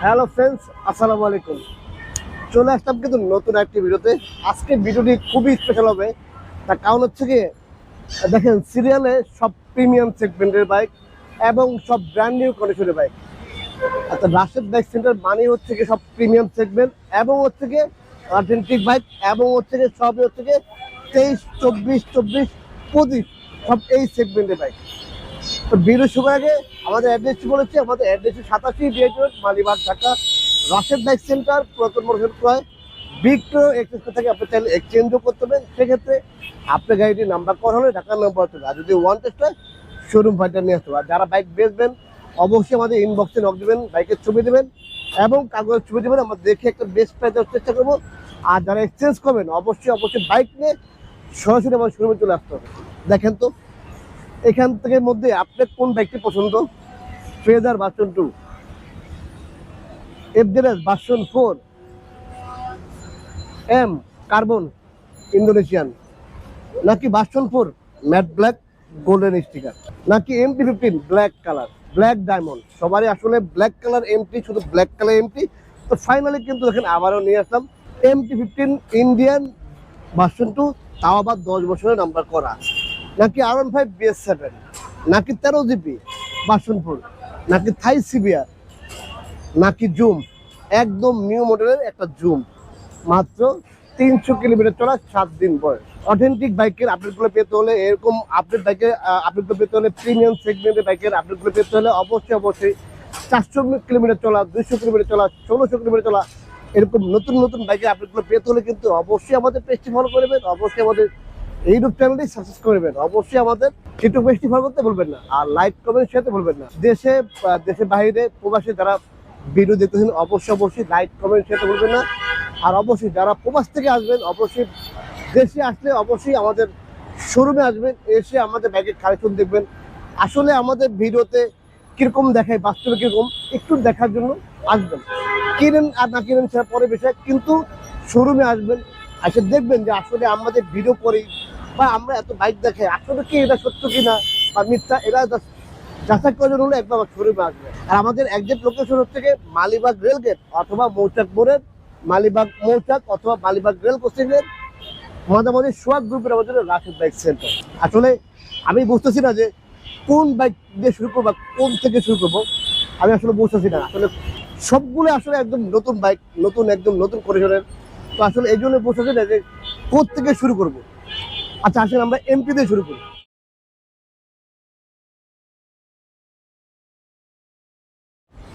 Hello friends, আসসালামু আলাইকুম। চলে আসলাম কিন্তু নতুন একটি ভিডিওতে। আজকে ভিডিওটি খুবই স্পেশাল হবে। তার কারণ হচ্ছে কি, দেখেন সিরিয়ালে সব প্রিমিয়াম সেগমেন্টের বাইক এবং সব ব্র্যান্ড নিউ কন্ডিশনের বাইক। আচ্ছা, রাশেদ বাইক সেন্টার মানে হচ্ছে কি সব প্রিমিয়াম সেগমেন্ট এবং হচ্ছে কি অথেন্টিক বাইক এবং হচ্ছে কি সবই হচ্ছে কি 23, 24, 24, 25 সব এই সেগমেন্টের বাইক। তো ভিডিও শুরু আগে আমাদের অ্যাড্রেসটি বলেছি, আমাদের address 87 BIT road, Malibagh, Dhaka. Rashed bike centre পুরাতন মোটর ক্রয় বিক্রয় এক্সচেঞ্জ থেকে আপনি চাইলে এক্সচেঞ্জও করতে পারেন। সেক্ষেত্রে আপনার গাড়িটির নাম্বার করা হলে ঢাকার নাম্বার হতে হবে, আর যদি ওয়ান টেস্ট হয় শোরুম ফাইটার নিয়ে আসতে হবে। আর যারা বাইক বেচবেন অবশ্যই আমাদের ইনবক্সে নক দেবেন, বাইকের ছবি দেবেন এবং কাগজের ছবি দেবেন, আমরা দেখে একটা বেস্ট প্রাইস দেওয়ার চেষ্টা করবো। আর যারা এক্সচেঞ্জ করবেন অবশ্যই বাইক নিয়ে সরাসরি আমার শোরুমে চলে আসতে হবে। দেখেন তো এখান থেকে মধ্যে আপনার কোন বাইকটি পছন্দ? Fazer version 2, FZS version 4, M carbon Indonesian, নাকি version 4 matte black golden sticker, নাকি MT-15 black colour black diamond? সবারই আসলে ব্ল্যাক কালার এমটি, শুধু ব্ল্যাক কালার এমটি। তো ফাইনালি কিন্তু দেখেন আবারও নিয়ে আসলাম MT-15 ইন্ডিয়ান ভার্সন 2, তাও আবার 10 বছরের নাম্বার করা। নাকি R15 BS7, নাকি 13 জিবি ভার্সন 4, নাকি থাই সিবিআর, নাকি জুম, একদম নিউ মডেলের একটা জুম, মাত্র 300 কিলোমিটার চলা, 7 দিন বয়স। অথেন্টিক বাইকের আপডেটগুলো পেতে হলে, এরকম আপডেটগুলো পেতে হলে, প্রিমিয়াম সেগমেন্টের বাইকের আপডেটগুলো পেতে হলে অবশ্যই 400 কিলোমিটার চলা, 200 কিলোমিটার চলা, 1600 কিলোমিটার চলা, এরকম নতুন বাইকের আপডেটগুলো পেতে হলে কিন্তু অবশ্যই আমাদের পেজটি ফলো করবেন, অবশ্যই আমাদের ইউটিউব চ্যানেলটি সাবস্ক্রাইব করবেন, অবশ্যই আমাদের টিকটক পেজটি ফলো করতে ভুলবেন না, আর লাইক কমেন্ট শেয়ার করতে ভুলবেন না। দেশে বাইরে প্রবাসী যারা ভিডিও দেখতেছেন অবশ্যই লাইক কমেন্ট শেয়ার করতে ভুলবেন না। আর অবশ্যই যারা প্রবাস থেকে আসবেন অবশ্যই দেশে আসলে অবশ্যই আমাদের শোরুমে আসবেন, এসে আমাদের বাইকের কালেকশন দেখবেন। আসলে আমাদের ভিডিওতে কিরকম দেখায়, বাস্তবে কিরকম একটু দেখার জন্য আসবেন। কিনেন আর না কিনেন সেটা পরে বিষয়, কিন্তু শোরুমে আসবেন, এসে দেখবেন যে আসলে আমাদের ভিডিও করি বা আমরা এত বাইক দেখে আসলে কি এটা সত্য কিনা বা মিথ্যা, এরা যাচাই করার হলে একবার শোরুমে আসবে। আর আমাদের একজ্যাক্ট লোকেশন হচ্ছে গিয়ে মালিবাগ রেলগেট অথবা মৌচাক মোড়ের, মালিবাগ মৌচাক অথবা মালিবাগ রেল ক্রসিংয়ের মাঝামাঝি সোহাগ গ্রুপের আমাদের রাশেদ বাইক সেন্টার। আসলে আমি বুঝতেছি না যে কোন বাইক দিয়ে শুরু করবো, কোন থেকে শুরু করবো, আমি আসলে বুঝতেছি না। আসলে সবগুলো আসলে একদম নতুন বাইক, একদম নতুন কন্ডিশনের। তো আসলে এই জন্য বুঝতেছি না যে কোথা থেকে শুরু করবো। আচ্ছা আসলে আমরা এমপি দিয়ে শুরু করি।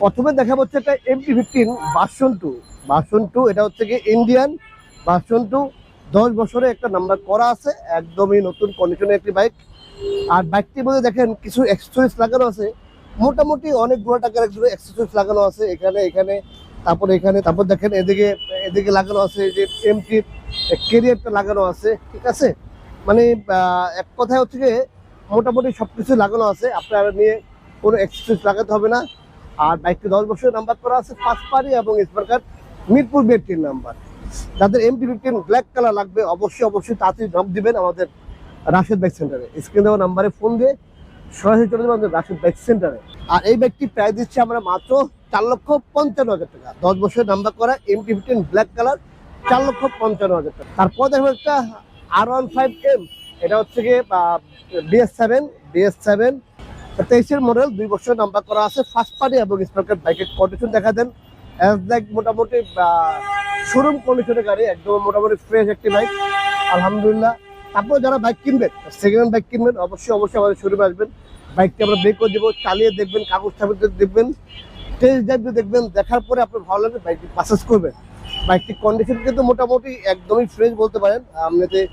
প্রথমে দেখা হচ্ছে একটা MT-15 ভার্সন 2, এটা হচ্ছে কি ইন্ডিয়ান ভার্সন 2, 10 বছরে একটা নাম্বার করা আছে, একদমই নতুন কন্ডিশনের একটি বাইক। আর বাইকটির মধ্যে দেখেন কিছু অ্যাক্সেসরিজ লাগানো আছে, মোটামুটি অনেকগুলো টাকার অ্যাক্সেসরিজ লাগানো আছে এখানে, তারপর দেখেন এদিকে লাগানো আছে যে এমটি ক্যারিয়ারটা লাগানো আছে, ঠিক আছে। মানে এক কথায় হচ্ছে যে মোটামুটি সবকিছু লাগানো আছে, আপনারা নিয়ে কোনো অ্যাক্সেসরিজ লাগাতে হবে না। আর বাইকটি 10 বছরের নাম্বার করা আছে, ফার্স্ট পার্টি এবং স্মার্ট কার্ড, মিরপুর বিআরটির নাম্বার। যাদের MT-15 ব্ল্যাক কালার লাগবে অবশ্যই তাড়াতাড়ি নক দিবেন আমাদের রাশেদ বাইক সেন্টারে। স্ক্রিনে দেওয়া নাম্বারে ফোন দিয়ে সরাসরি চলে যাবেন আমাদের রাশেদ বাইক সেন্টারে। আর এই বাইকটি প্রাইস দিচ্ছি আমরা মাত্র 4,55,000 টাকা। 10 বছরের নাম্বার করা MT-15 ব্ল্যাক কালার, 4,55,000 টাকা। তারপর দেখো একটা R15M, এটা হচ্ছে গিয়ে BS7 23-এর মডেল, 2 বছরের নাম্বার করা আছে, ফার্স্ট পার্টি এবং স্মার্ট কার্ড। বাইকের কন্ডিশন দেখা দেন মোটামুটি শোরুম কন্ডিশনের গাড়ি, একদম মোটামুটি ফ্রেশ একটি বাইক, আলহামদুলিল্লাহ। তারপর যারা বাইক কিনবেন, সেকেন্ড হ্যান্ড বাইক কিনবেন, অবশ্যই আমাদের শোরুমে আসবেন। বাইকটি আমরা বের করে দেবো, চালিয়ে দেখবেন, কাগজ টাগজ দেখবেন, টেস্ট ড্রাইভ দেখবেন, দেখার পরে আপনার ভালো লাগবে বাইকটি পারচেজ করবেন। বাইকটির কন্ডিশন কিন্তু মোটামুটি একদমই ফ্রেশ বলতে পারেন, আপনাদের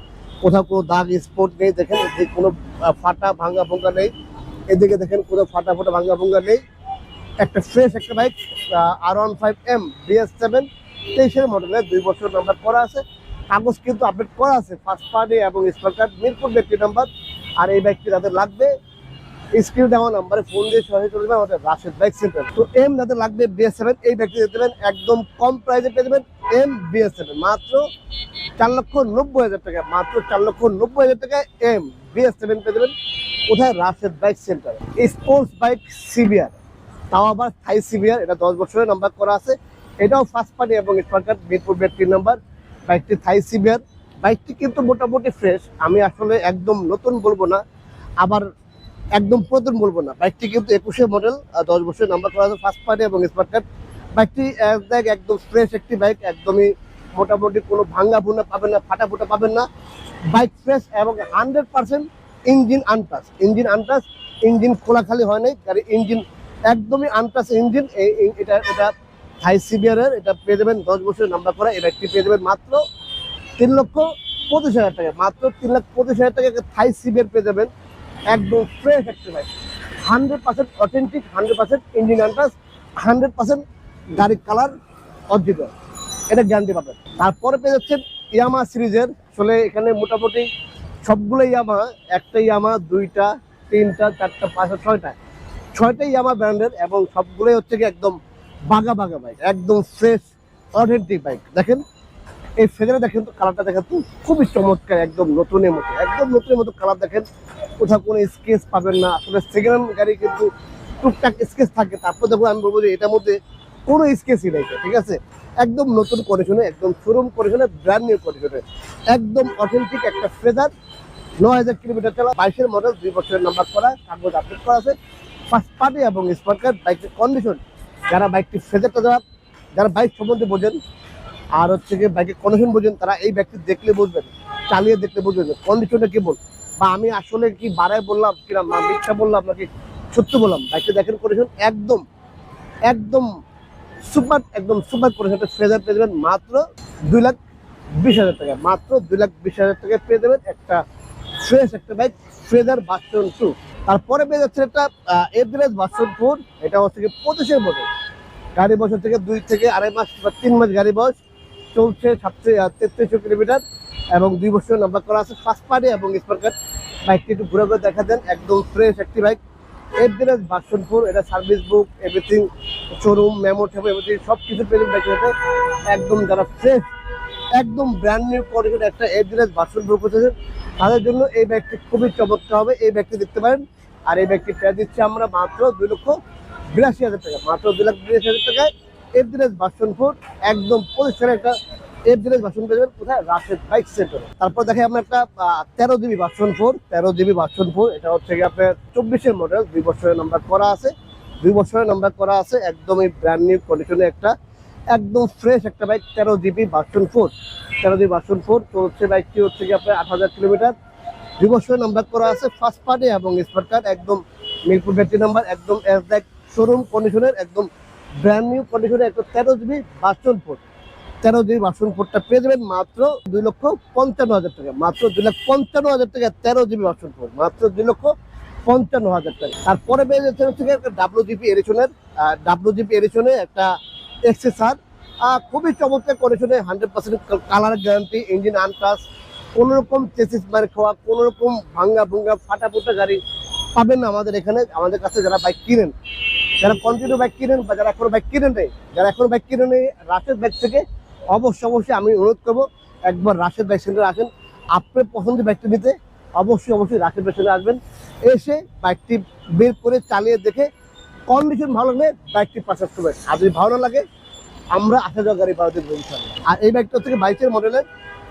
কোথাও কোনো দাগ স্পট নেই। দেখেন কোনো ফাটা ভাঙ্গা নেই, এদিকে দেখেন কোথাও ফাটা ভাঙ্গা নেই, একটা ফ্রেশ একটা বাইক। R15M BS7 23-এর মডেলের, 2 বছর নাম্বার করা আছে, কাগজ কিন্তু আপডেট করা আছে, ফার্স্ট পার্টি এবং স্মার্ট কার্ড, মিরপুর ব্যক্তি নাম্বার। আর এই বাইকটি যাদের লাগবে স্ক্রিনে দেওয়া নাম্বারে ফোন দিয়ে সরাসরি চলে যাবেন আমাদের রাশেদ বাইক সেন্টার। তো এম যাদের লাগবে BS7, এই বাইকটি দিয়ে দেবেন একদম কম প্রাইসে পেয়ে দেবেন M BS7 মাত্র 4,90,000 টাকা, মাত্র 4,90,000 টাকায় M BS7 পেয়ে দেবেন। কোথায়? Rashed bike centre. Sports bike CBR তাও আবার থাই সিভিয়ার, এটা 10 বছরের নাম্বার করা আছে। এটাও ফার্স্ট পার্টি এবং স্মার্ট কার্ড, মিরপুর 3 নাম্বার বাইকটি থাই সিভিয়ার। বাইকটি কিন্তু মোটামুটি ফ্রেশ, আমি আসলে একদম নতুন বলবো না, আবার একদম পুরাতন বলবো না। বাইকটি কিন্তু 21 মডেল, 10 বছরের নাম্বার করা আছে, ফার্স্ট পার্টি এবং স্মার্ট কার্ড। বাইকটি একদম ফ্রেশ একটি বাইক, একদমই মোটামুটি কোনো ভাঙ্গা ভুনা পাবেন না, ফাটা ফুটা পাবেন না। বাইক ফ্রেশ এবং 100% ইঞ্জিন আনটাচ, ইঞ্জিন খোলাখালি হয় নাই, গাড়ি ইঞ্জিন একদমই আনটাচ ইঞ্জিন। এটা থাই সিভিয়ারের, এটা পেয়ে যাবেন 10 বছরের নাম্বার করা। এই বাইকটি পেয়ে যাবেন মাত্র 3,25,000 টাকা, মাত্র 3,25,000 টাকা থাই সিভিয়ার পেয়ে যাবেন। একদম ফ্রেশ একটা বাইক, 100% অথেন্টিক, 100% ইঞ্জিন আনটাচ, 100% গাড়ির কালার অরিজিনাল, এটা গ্যারান্টি পাবেন। তারপরে পেয়ে যাচ্ছেন ইয়ামা সিরিজের, আসলে এখানে মোটামুটি সবগুলো ইয়ামা, একটা ইয়ামা, দুইটা, তিনটা, চারটা, পাঁচটা, ছয়টা ইয়ামা ব্র্যান্ডের, এবং সবগুলোই হচ্ছে কি একদম বাগা বাগা বাইক, একদম ফ্রেশ অথেন্টিক বাইক। দেখেন এই ফেদারে, দেখেন তো কালারটা, দেখেন তো খুবই চমৎকার, একদম নতুনের মতো কালার। দেখেন কোথাও কোনো স্কেচ পাবেন না, আসলে সেকেন্ড হ্যান্ড গাড়ি কিন্তু টুকটাক স্কেচ থাকে, তারপর দেখুন আমি বলবো যে এটার মধ্যে কোনো স্কেচই নেই, ঠিক আছে। একদম নতুন কন্ডিশনে, একদম শোরুম কন্ডিশনে, ব্র্যান্ড নিউ কন্ডিশনে, একদম অথেন্টিক একটা ফেদার। 9,000 কিলোমিটার চলা, 22-এর মডেল, 2 বছরের নাম্বার করা, কাগজ আপডেট করা আছে, ফার্স্ট পার্টি এবং স্মার্ট কার্ড। বাইকের কন্ডিশন, যারা বাইকটি ফেদারটা যারা বাইক সম্বন্ধে বোঝেন আর হচ্ছে গিয়ে বাইকের কন্ডিশন বোঝেন, তারা এই বাইকটি দেখলে বুঝবেন, চালিয়ে দেখলে বুঝবেন কন্ডিশনটা কেমন, বা আমি আসলে কি বাড়ায় বললাম কিনা, মিথ্যা বললাম নাকি সত্য বললাম। বাইকটি দেখেন কন্ডিশন একদম একদম সুপার, একদম সুপার কন্ডিশন। ফ্রেজার পেয়ে যাবেন মাত্র 2,20,000 টাকা, মাত্র 2,20,000 টাকায় পেয়ে যাবেন একটা ফ্রেশ একটা বাইক, ফ্রেজার ভার্সন 2। তারপরে পেয়ে যাচ্ছে একটা এভারেজ ভার্সন 4, এটা হচ্ছে কি 25-এর মডেল, গাড়ি বছর থেকে 2 থেকে 2.5 মাস বা 3 মাস গাড়ি বয়স, চলছে 3300 কিলোমিটার এবং 2 বছরের নাম্বার করা আছে, ফার্স্ট পার্টি এবং স্মার্ট কার্ড। বাইকটি একটু ঘুরে ঘুরে দেখা দেন, একদম ফ্রেশ একটি বাইক, এভারেজ ভার্সন 4। এটা service book, everything, showroom memo টেমো এভরিথিং সব কিছু পেয়ে যাবেন বাইকের সাথে। একদম যারা ফ্রেশ, একদম ব্র্যান্ড নিউ কন্ডিশন একটা এভারেজ ভার্সন 4 করতেছেন, তাদের জন্য এই বাইকটি খুবই চমৎকার হবে। এই বাইকটি দেখতে পারেন। আর এই বাইকটি প্রাইস দিচ্ছি আমরা মাত্র 2,82,000 টাকা, মাত্র 2,82,000 টাকায় এভারেজ ভার্সন 4, একদম পরিষ্কার একটা এভারেজ ভার্সন পেয়ে যাবেন। কোথায়? রাশেদ বাইক সেন্টারে। তারপর দেখে আমরা একটা 13 জিবি ভার্সন 4, 13 জিবি ভার্সন 4, এটা হচ্ছে কি আপনার 24-এর মডেল, 2 বছরের নাম্বার করা আছে, 2 বছরের নাম্বার করা আছে, একদমই ব্র্যান্ড নিউ কন্ডিশনে একটা একদম ফ্রেশ একটা bike, 13 GB version 4, 13 GB version 4 চলছে। বাইকটি হচ্ছে কি আপনার 8,000 কিলোমিটার, 2 বছরের নাম্বার করা আছে, ফার্স্ট পার্টি এবং স্মার্ট কার্ড, একদম মিরপুর 3 নাম্বার, একদম শোরুম কন্ডিশনের, একদম ব্র্যান্ড নিউ কন্ডিশনে একটা 13 জিবি ভার্সন 4, 13 জিবি ভার্সন 4টা পেয়ে যাবেন মাত্র 2,55,000 টাকা, মাত্র 2,55,000 টাকা 13 জিবি ভার্সন 4, মাত্র 2,55,000 টাকা। তারপরে পেয়ে যাচ্ছে হচ্ছে একটা WGP এডিশনে একটা এক্সেসার, খুবই চমৎকার কন্ডিশনে, 100% কালার গ্যারান্টি, ইঞ্জিন আনটাচ, কোনোরকম চেসিস মার খাওয়া, কোনোরকম ভাঙ্গা ভুঙ্গা ফাটা ফুটা গাড়ি পাবেন না আমাদের এখানে। আমাদের কাছে যারা বাইক কিনেন, যারা কন্টিনিউ বাইক কিনেন, বা যারা এখনো বাইক কিনেন নেই, রাশেদ বাইক থেকে অবশ্যই আমি অনুরোধ করবো একবার রাশেদ বাইক সেন্টারে আসেন। আপনার পছন্দের বাইকটা নিতে অবশ্যই রাশেদ বাইক সেন্টারে আসবেন, এসে বাইকটি বের করে চালিয়ে দেখে কন্ডিশন ভালো লাগলে বাইকটি পারচেজ করবেন। আর যদি ভালো না লাগে, আমরা 8,000 গাড়ি ভাড়া দেবো ইনশাআল্লাহ। আর এই বাইকটা থেকে 22-এর মডেলের,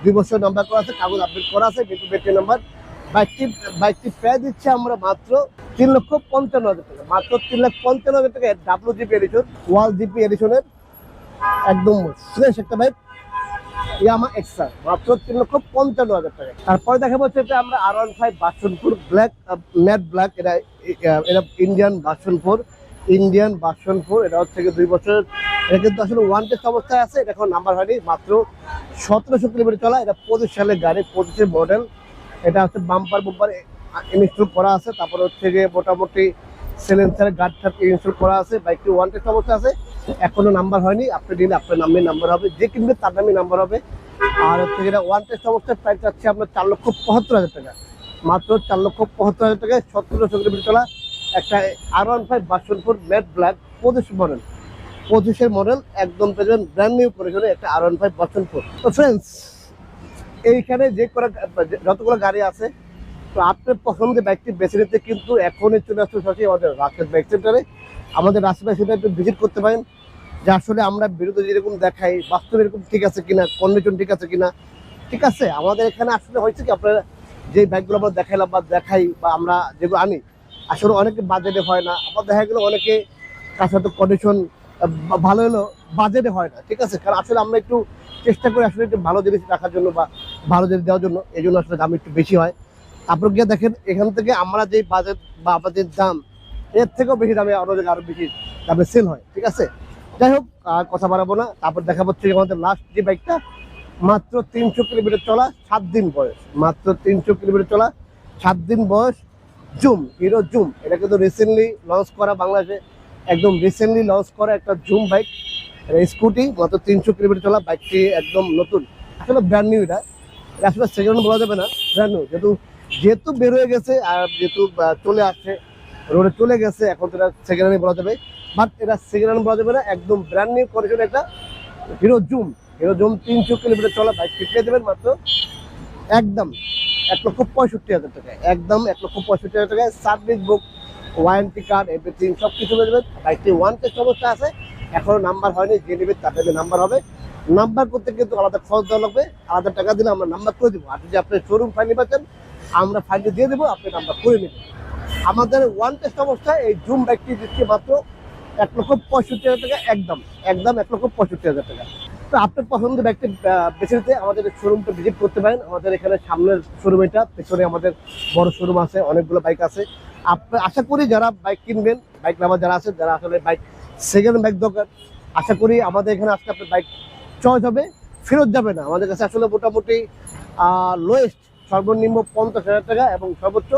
2 বছর নাম্বার করা আছে, কাগজ আপডেট করা আছে, মিরপুর নাম্বার। বাইকটি প্রায় দিচ্ছে আমরা মাত্র 3,55,000 টাকা, মাত্র 3,55,000 টাকা। WGP এডিশন, ওয়াল জিপি এডিশনের একদম ফ্রেশ একটা বাইক, ইয়ামা এক্সট্রা, মাত্র 3,55,000 টাকা। তারপরে দেখা যাচ্ছে এটা আমরা R15 version 4 black, matte black, এটা ইন্ডিয়ান ভার্সন 4, এটা হচ্ছে 2 বছর। এটা কিন্তু আসলে ওয়ান টেস্ট অবস্থায় আছে, এটা এখন নাম্বার হয়নি, মাত্র 1,700 কিলোমিটার চলা। এটা 25 সালের গাড়ি, 25-এর মডেল। এটা হচ্ছে বাম্পার ইনস্টল করা আছে, তারপরে হচ্ছে গিয়ে মোটামুটি সিলেন্সার গার্ড ইনস্টল করা আছে। বাইকটি ওয়ান টেস্ট অবস্থায় আছে, এখনো নাম্বার হয়নি। আপনি দিলে আপনার নামে নাম্বার হবে, যে কিনবে তার নামে নাম্বার হবে। আর হচ্ছে যেটা ওয়ান টেস্ট অবস্থায় প্রাইস যাচ্ছে আপনার 4,75,000 টাকা, মাত্র 4,75,000 টাকায় 1,700 কিলোমিটার চলা একটা R15 ভার্সন 4 ম্যাট ব্ল্যাক, 25-এর মডেল, একদম পেয়েছেন ব্র্যান্ড নিউ কন্ডিশনে একটা R15 ভার্সন 4। তো ফ্রেন্ডস, এইখানে যতগুলো গাড়ি আছে তো আপনার পছন্দের বাইকটি বেছে নিতে কিন্তু এখনই চলে আসতে সরাসরি আমাদের রাশেদ বাইক সেন্টারে। আমাদের রাশেদ বাইক সেন্টারে একটু ভিজিট করতে পারেন, যে আসলে আমরা বিরুদ্ধে যেরকম দেখাই বাস্তবে এরকম ঠিক আছে কিনা, কন্ডিশন ঠিক আছে কিনা। ঠিক আছে, আমাদের এখানে আসলে হয়েছে কি, আপনারা যে বাইকগুলো আমরা দেখাইলাম বা দেখাই বা আমরা যেগুলো আনি, আসলে অনেকে বাজেটে হয় না। আবার দেখা গেলো অনেকে তার সাথে কন্ডিশন ভালো হলো, বাজেটে হয় না। ঠিক আছে, কারণ আসলে আমরা একটু চেষ্টা করি আসলে একটু ভালো জিনিস রাখার জন্য বা ভালো জিনিস দেওয়ার জন্য, এই জন্য আসলে দাম একটু বেশি হয়। আপনার গিয়ে দেখেন এখান থেকে আমরা যে বাজেট বা আমাদের দাম, এর থেকেও বেশি দামে অন্য জায়গায় আরো বেশি দামে সেল হয়। ঠিক আছে, যাই হোক আর কথা বাড়াবো না। তারপর দেখা হচ্ছে আমাদের লাস্ট যে বাইকটা, মাত্র 300 কিলোমিটার চলা, 7 দিন বয়স, মাত্র 300 কিলোমিটার চলা, 7 দিন বয়স, জুম, হিরো জুম। এটা কিন্তু রিসেন্টলি লঞ্চ করা, বাংলাদেশে একদম রিসেন্টলি লঞ্চ করা একটা জুম বাইক, স্কুটি, মাত্র 300 কিলোমিটার চলা। বাইকটি একদম নতুন, আসলে ব্র্যান্ড নিউ। এটা আসলে সেকেন্ড বলা যাবে না, ব্র্যান্ড নিউ। যেহেতু বের হয়ে গেছে আর যেহেতু চলে আসছে, রোডে চলে গেছে, এখন তো এটা সেকেন্ড হ্যান্ড বলা যাবে। বাট এটা সেকেন্ড হ্যান্ড বলা যাবে না, একদম ব্র্যান্ড নিউ কন্ডিশন একটা hero zoom. Hero zoom 300 kilometre চলা বাইক পেয়ে দেবেন মাত্র একদম 1,65,000 টাকায়, একদম 1,65,000 টাকায়। Service book, warranty card, everything সব কিছু পেয়ে দেবেন। বাইকটি ওয়ান টেস্ট অবস্থা আছে, এখনো নাম্বার হয়নি। যে নেবে তাদের নাম্বার হবে। নাম্বার করতে কিন্তু আলাদা খরচ দেওয়া লাগবে, আলাদা টাকা দিলে আমরা নাম্বার করে দেবো। আর যদি আপনি শোরুম ফাইন পাচ্ছেন, আমরা ফাইনটি দিয়ে দেবো, আপনি নাম্বার করে নেবেন। আমাদের ওয়ান টেস্ট অবস্থায় এই জুম বাইকটি দিচ্ছে মাত্র 1,65,000 টাকা, একদম একদম 1,65,000 টাকা। তো আপনার পছন্দের বাইকটি বেছে নিতে আমাদের শোরুমটা ভিজিট করতে পারেন। আমাদের এখানে সামনের শোরুম এটা, পেছনে আমাদের বড় শোরুম আছে, অনেকগুলো বাইক আছে। আপনার আশা করি যারা বাইক কিনবেন, বাইক লাভার যারা আছে, যারা আসলে বাইক সেকেন্ড বাইক দরকার, আশা করি আমাদের এখানে আসলে আপনার বাইক চয়েস হবে, ফেরত যাবে না। আমাদের কাছে আসলে মোটামুটি লোয়েস্ট সর্বনিম্ন 50,000 টাকা এবং সর্বোচ্চ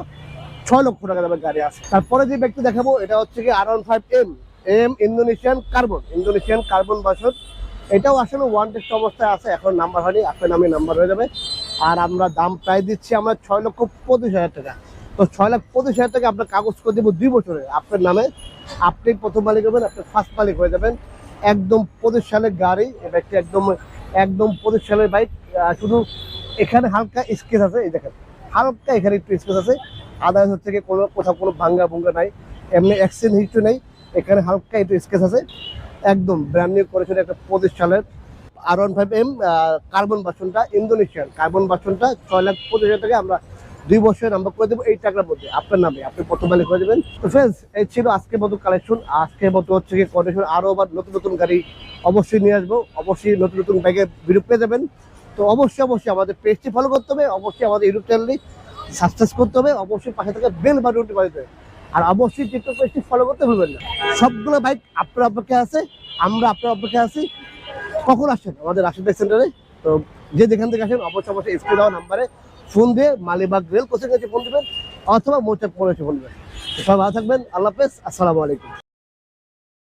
6 লক্ষ টাকা দামের গাড়ি আছে। তারপরে যে ব্যক্তি দেখাবো এটা হচ্ছে কি R15M ইন্দোনেশিয়ান কার্বন ভার্সন। এটাও আসলে ওয়ান টেস্ট অবস্থায় আছে, এখন নাম্বার হয়নি, আপনার নামে নাম্বার হয়ে যাবে। আর আমরা দাম প্রায় দিচ্ছি আমরা 6,25,000 টাকা। তো 6,25,000 টাকা আপনার কাগজ করে দেবো 2 বছরে আপনার নামে। আপনি প্রথম মালিক হবেন, আপনি ফার্স্ট মালিক হয়ে যাবেন। একদম 25 সালের গাড়ি, এটা একটি একদম একদম 25 সালের বাইক। শুধু এখানে হালকা স্কেচ আছে, এই দেখেন হালকা এখানে একটু স্কেচ আছে। আদার্স হচ্ছে কি কোথাও কোনো ভাঙ্গা ভুঙ্গা নাই, এমনি অ্যাক্সিডেন্ট হিস্ট্রি নেই। এখানে হালকা একটু স্কেচ আছে, একদম ব্র্যান্ড নিউ করেছিল একটা 25 সালের R15M কার্বন ভার্সনটা, ইন্দোনেশিয়ান কার্বন ভার্সনটা। 6,25,000 টাকা আমরা 2 বছরের নাম্বার করে দেবো, এই টাকার মধ্যে আপনার নামে, আপনি প্রথম মালিক করে দেবেন। তো ফ্রেন্ডস, এই ছিল আজকের মতো কালেকশন। আজকের মতো হচ্ছে কি কন্ডিশন, আরও আবার নতুন নতুন গাড়ি অবশ্যই নিয়ে আসবো, অবশ্যই নতুন নতুন বাইকের ভিডিও পেয়ে যাবেন। তো অবশ্যই আমাদের পেজটি ফলো করতে হবে, অবশ্যই আমাদের ইউটিউব চ্যানেলটি সাবস্ক্রাইব করতে হবে, অবশ্যই পাশে থাকা বেল বাটনটি বাজাতে হবে। আর অবশ্যই টিকটক পেজটি ফলো করতে ভুলবেন না। সবগুলো বাইক আপনার অপেক্ষায় আছে, আমরা আপনার অপেক্ষায় আছি। কখন আসেন আমাদের রাশেদ বাইক সেন্টারে? তো যে যেখান থেকে আসেন অবশ্যই স্ক্রিনে দেওয়া নাম্বারে ফোন দিয়ে মালিবাগ রেল কোচিং কাছে ফোন দেবেন, অথবা মোচা পরে ফোন দেবেন। সবাই ভালো থাকবেন, আল্লাহ হাফেজ, আসসালামু আলাইকুম।